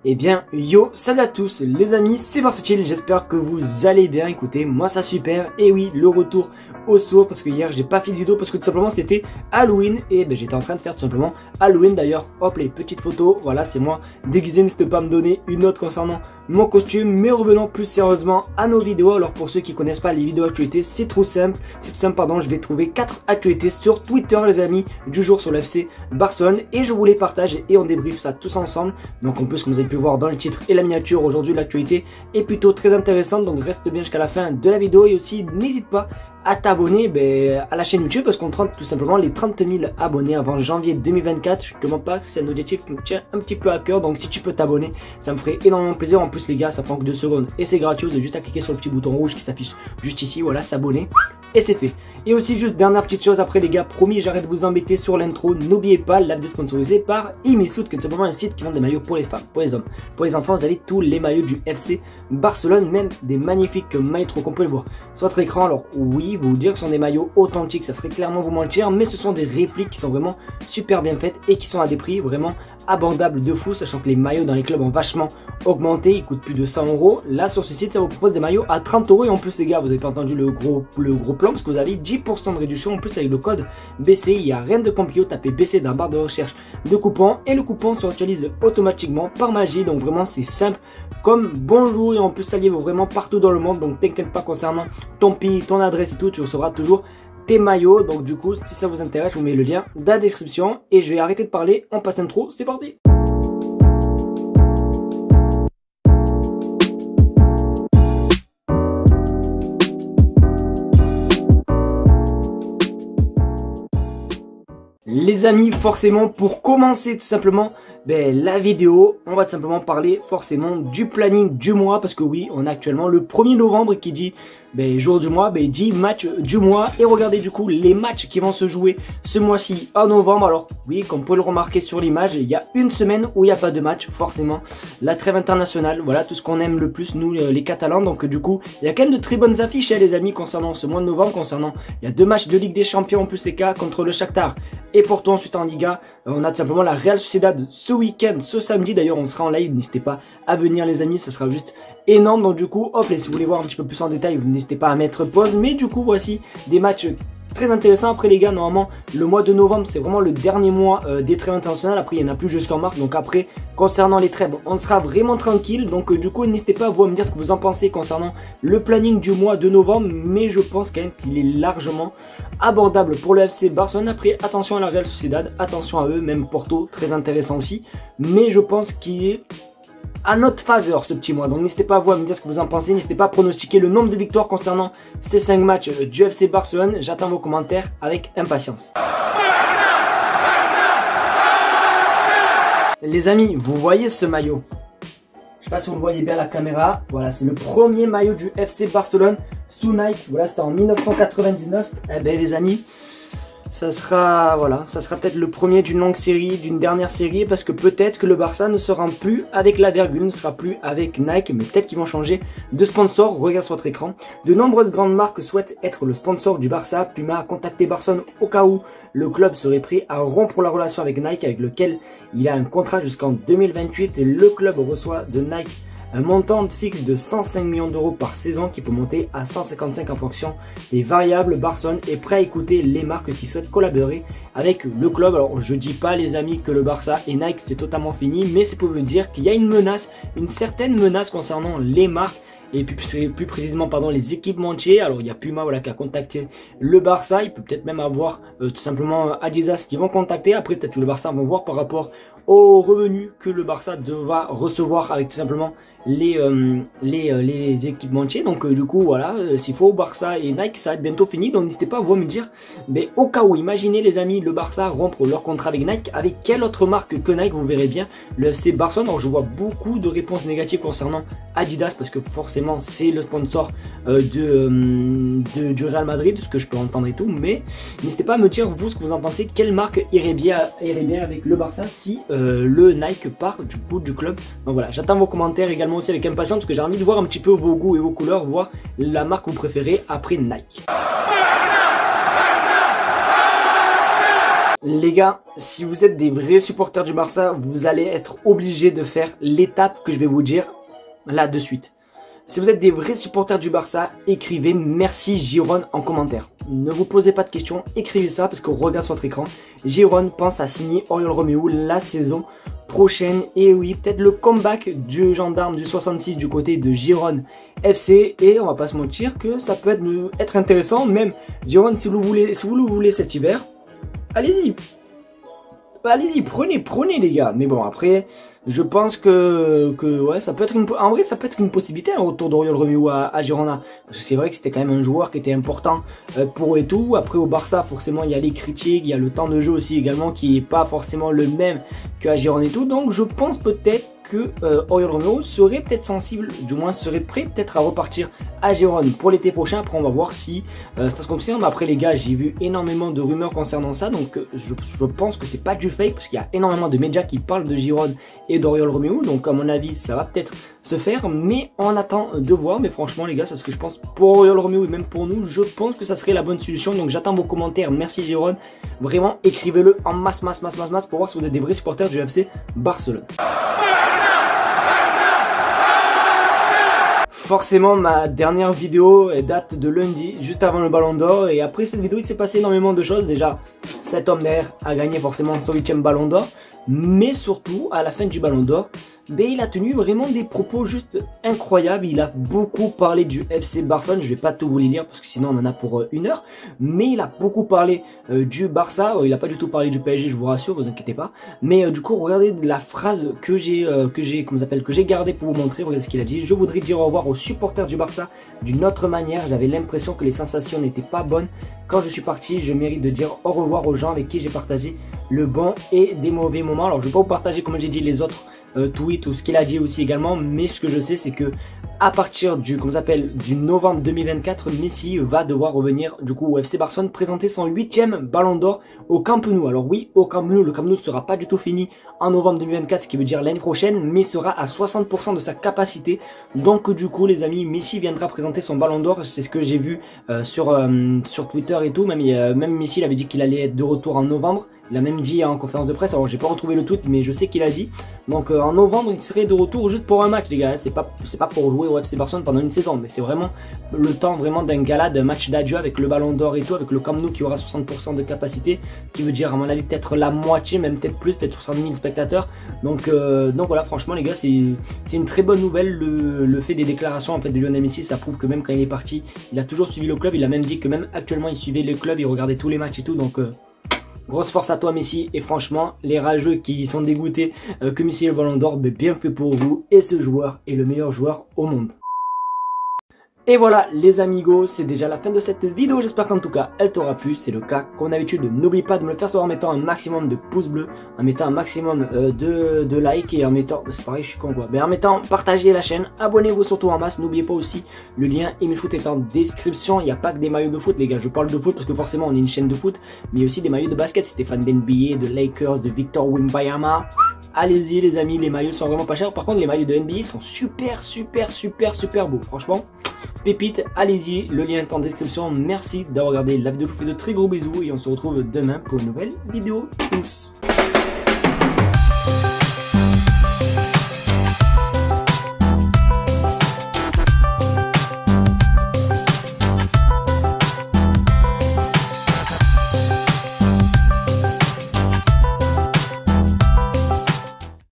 Eh bien, yo, salut à tous les amis, c'est Versatile, j'espère que vous allez bien. Écoutez, moi ça super, et oui, le retour au sourd, parce que hier j'ai pas fait de vidéo, parce que tout simplement c'était Halloween, et ben, j'étais en train de faire tout simplement Halloween. D'ailleurs, hop, les petites photos, voilà, c'est moi déguisé, n'hésitez pas à me donner une autre concernant mon costume. Mais revenons plus sérieusement à nos vidéos. Alors pour ceux qui connaissent pas les vidéos actualités, c'est tout simple, pardon, je vais trouver 4 actualités sur Twitter les amis, du jour sur l'FC Barcelone, et je vous les partage et on débriefe ça tous ensemble. Donc en plus, comme vous avez pu voir dans le titre et la miniature, aujourd'hui l'actualité est plutôt très intéressante, donc reste bien jusqu'à la fin de la vidéo. Et aussi n'hésite pas à t'abonner à la chaîne YouTube, parce qu'on tente tout simplement les 30 000 abonnés avant janvier 2024. Je te mens pas, c'est un objectif qui me tient un petit peu à cœur, donc si tu peux t'abonner, ça me ferait énormément plaisir. En plus les gars, ça prend que 2 secondes et c'est gratuit, vous avez juste à cliquer sur le petit bouton rouge qui s'affiche juste ici, voilà, s'abonner, et c'est fait. Et aussi juste dernière petite chose après les gars, promis, j'arrête de vous embêter sur l'intro, n'oubliez pas la vidéo sponsorisée par Imisoud, qui est simplement un site qui vend des maillots pour les femmes, pour les hommes, pour les enfants. Vous avez tous les maillots du FC Barcelone, même des magnifiques maillots qu'on peut les voir sur votre écran. Alors oui, vous dire que ce sont des maillots authentiques, ça serait clairement vous mentir, mais ce sont des répliques qui sont vraiment super bien faites et qui sont à des prix vraiment abordables de fou, sachant que les maillots dans les clubs ont vachement augmenté, ils coûtent plus de 100 €. Là sur ce site, ça vous propose des maillots à 30 € et en plus les gars, vous avez pas entendu le gros plan, parce que vous avez 10% de réduction en plus avec le code BC. Il n'y a rien de compliqué, vous tapez BC dans la barre de recherche de coupons et le coupon s'actualise automatiquement par magie. Donc vraiment c'est simple comme bonjour, et en plus ça livre vraiment partout dans le monde, donc t'inquiète pas concernant ton pays, ton adresse et tout, tu recevras toujours tes maillots. Donc du coup, si ça vous intéresse, je vous mets le lien dans la description et je vais arrêter de parler, on passe l'intro, c'est parti. Les amis, forcément pour commencer tout simplement la vidéo, on va tout simplement parler forcément du planning du mois, parce que oui, on a actuellement le 1er novembre qui dit jour du mois, dit match du mois. Et regardez du coup les matchs qui vont se jouer ce mois-ci en novembre. Alors oui, comme vous pouvez le remarquer sur l'image, il y a une semaine où il n'y a pas de match, forcément la trêve internationale, voilà tout ce qu'on aime le plus nous les Catalans. Donc du coup il y a quand même de très bonnes affiches les amis concernant ce mois de novembre. Il y a 2 matchs de Ligue des Champions en plus les cas, contre le Shakhtar et Porto. Ensuite en Liga, on a tout simplement la Real Sociedad ce week-end, ce samedi d'ailleurs on sera en live, n'hésitez pas à venir les amis, ça sera juste énorme. Donc du coup hop, et si vous voulez voir un petit peu plus en détail, vous n'hésitez pas à mettre pause. Mais du coup voici des matchs très intéressants. Après les gars, normalement le mois de novembre c'est vraiment le dernier mois des trêves internationales, après il n'y en a plus jusqu'en mars. Donc après concernant les trêves on sera vraiment tranquille. Donc du coup n'hésitez pas vous à me dire ce que vous en pensez concernant le planning du mois de novembre, mais je pense quand même qu'il est largement abordable pour le FC Barcelone. Après attention à la Real Sociedad, attention à eux, même Porto très intéressant aussi, mais je pense qu'il est à notre faveur ce petit mois. Donc n'hésitez pas à vous à me dire ce que vous en pensez, n'hésitez pas à pronostiquer le nombre de victoires concernant ces 5 matchs du FC Barcelone. J'attends vos commentaires avec impatience. Les amis, vous voyez ce maillot? Je sais pas si vous le voyez bien à la caméra, voilà, c'est le premier maillot du FC Barcelone sous Nike. Voilà, c'était en 1999. Eh ben les amis, ça sera peut-être le premier d'une longue série, d'une dernière série, parce que peut-être que le Barça ne sera plus avec la Virgule, ne sera plus avec Nike, mais peut-être qu'ils vont changer de sponsor. Regarde sur votre écran, de nombreuses grandes marques souhaitent être le sponsor du Barça. Puma a contacté Barcelone au cas où le club serait prêt à rompre la relation avec Nike, avec lequel il a un contrat jusqu'en 2028, et le club reçoit de Nike un montant fixe de 105 millions € par saison qui peut monter à 155 en fonction des variables. Barcelone est prêt à écouter les marques qui souhaitent collaborer avec le club. Alors je dis pas les amis que le Barça et Nike c'est totalement fini, mais c'est pour vous dire qu'il y a une menace, une certaine menace concernant les marques et plus précisément les équipementiers. Alors il y a Puma qui a contacté le Barça, il peut peut-être même avoir tout simplement Adidas qui vont contacter. Après peut-être que le Barça va voir par rapport aux revenus que le Barça va recevoir avec tout simplement les équipementiers. Donc du coup voilà, s'il faut Barça et Nike ça va être bientôt fini. Donc n'hésitez pas à vous me dire, mais au cas où, imaginez les amis le Barça rompre leur contrat avec Nike, avec quelle autre marque que Nike vous verrez bien le FC Barcelone. Alors je vois beaucoup de réponses négatives concernant Adidas, parce que forcément c'est le sponsor du Real Madrid, ce que je peux entendre et tout. Mais n'hésitez pas à me dire vous ce que vous en pensez, quelle marque irait bien avec le Barça si le Nike part du coup du club. Donc voilà, j'attends vos commentaires également aussi avec impatience, parce que j'ai envie de voir un petit peu vos goûts et vos couleurs, voir la marque que vous préférez après Nike. Les gars, si vous êtes des vrais supporters du Barça, vous allez être obligés de faire l'étape que je vais vous dire là de suite. Si vous êtes des vrais supporters du Barça, écrivez merci Giron en commentaire. Ne vous posez pas de questions, écrivez ça parce que regarde sur votre écran. Giron pense à signer Oriol Romeu la saison prochaine. Et oui, peut-être le comeback du gendarme du 66 du côté de Giron FC. Et on va pas se mentir que ça peut être intéressant. Même Giron, si vous le voulez cet hiver, allez-y. Allez-y, prenez les gars. Mais bon, après, je pense que ouais, ça peut être en vrai, ça peut être une possibilité un retour d'Oriol Romeu à Girona. Parce que c'est vrai que c'était quand même un joueur qui était important pour eux et tout. Après, au Barça, forcément, il y a les critiques, il y a le temps de jeu aussi également qui est pas forcément le même qu'à Girona et tout. Donc, je pense peut-être que Oriol Romeu serait peut-être sensible, du moins serait prêt peut-être à repartir à Girona pour l'été prochain. Après, on va voir si ça se confirme. Après, les gars, j'ai vu énormément de rumeurs concernant ça. Donc, je pense que c'est pas du fake parce qu'il y a énormément de médias qui parlent de Girona et d'Oriol Romeu. Donc, à mon avis, ça va peut-être se faire. Mais on attend de voir. Mais franchement, les gars, c'est ce que je pense pour Oriol Romeu et même pour nous. Je pense que ça serait la bonne solution. Donc, j'attends vos commentaires. Merci Girona. Vraiment, écrivez-le en masse pour voir si vous êtes des vrais supporters du FC Barcelone. Forcément, ma dernière vidéo date de lundi, juste avant le Ballon d'Or. Et après cette vidéo, il s'est passé énormément de choses. Déjà, cet homme d'air a gagné forcément son 8e Ballon d'Or. Mais surtout, à la fin du Ballon d'Or, il a tenu vraiment des propos juste incroyables. Il a beaucoup parlé du FC Barcelone. Je vais pas tout vous les lire parce que sinon on en a pour 1 heure. Mais il a beaucoup parlé du Barça. Il a pas du tout parlé du PSG, je vous rassure, vous inquiétez pas. Mais du coup, regardez la phrase que j'ai gardée pour vous montrer. Regardez ce qu'il a dit. Je voudrais dire au revoir aux supporters du Barça d'une autre manière. J'avais l'impression que les sensations n'étaient pas bonnes. Quand je suis parti, je mérite de dire au revoir aux gens avec qui j'ai partagé le bon et des mauvais moments. Alors je vais pas vous partager, comme j'ai dit, les autres tweet ou ce qu'il a dit aussi également, mais ce que je sais c'est que à partir du novembre 2024, Messi va devoir revenir du coup au FC Barcelone présenter son 8e Ballon d'Or au Camp Nou. Alors oui, au Camp Nou, le Camp Nou ne sera pas du tout fini en novembre 2024, ce qui veut dire l'année prochaine, mais sera à 60% de sa capacité. Donc du coup les amis, Messi viendra présenter son Ballon d'Or, c'est ce que j'ai vu sur Twitter et tout. Même Messi il avait dit qu'il allait être de retour en novembre. Il a même dit en conférence de presse, alors j'ai pas retrouvé le tweet mais je sais qu'il a dit. Donc en novembre il serait de retour juste pour un match les gars, c'est pas pour jouer au FC Barcelone pendant une saison, mais c'est vraiment le temps vraiment d'un gala, d'un match d'adieu avec le Ballon d'Or et tout, avec le Camp Nou qui aura 60% de capacité, qui veut dire à mon avis peut-être la moitié, même peut-être plus, peut-être 60 000 spectateurs. Donc voilà, franchement les gars, c'est une très bonne nouvelle le fait des déclarations en fait de Lionel Messi. Ça prouve que même quand il est parti, il a toujours suivi le club, il a même dit que même actuellement il suivait le club, il regardait tous les matchs et tout, donc grosse force à toi Messi, et franchement les rageux qui sont dégoûtés que Messi ait le Ballon d'Or, bien fait pour vous, et ce joueur est le meilleur joueur au monde. Et voilà les amigos, c'est déjà la fin de cette vidéo, j'espère qu'en tout cas elle t'aura plu. C'est le cas, comme d'habitude n'oublie pas de me le faire savoir en mettant un maximum de pouces bleus, en mettant un maximum de likes, et en mettant, c'est pareil je suis con quoi, en mettant partager la chaîne, abonnez-vous surtout en masse. N'oubliez pas aussi, le lien Emilfoot est en description. Il n'y a pas que des maillots de foot les gars, je parle de foot parce que forcément on est une chaîne de foot, mais il y a aussi des maillots de basket, si t'es fan d'NBA, de Lakers, de Victor Wembanyama. Allez-y les amis, les maillots sont vraiment pas chers. Par contre les maillots de NBA sont super beaux, franchement pépite, allez-y, le lien est en description. Merci d'avoir regardé la vidéo, je vous fais de très gros bisous et on se retrouve demain pour une nouvelle vidéo. Tchuss.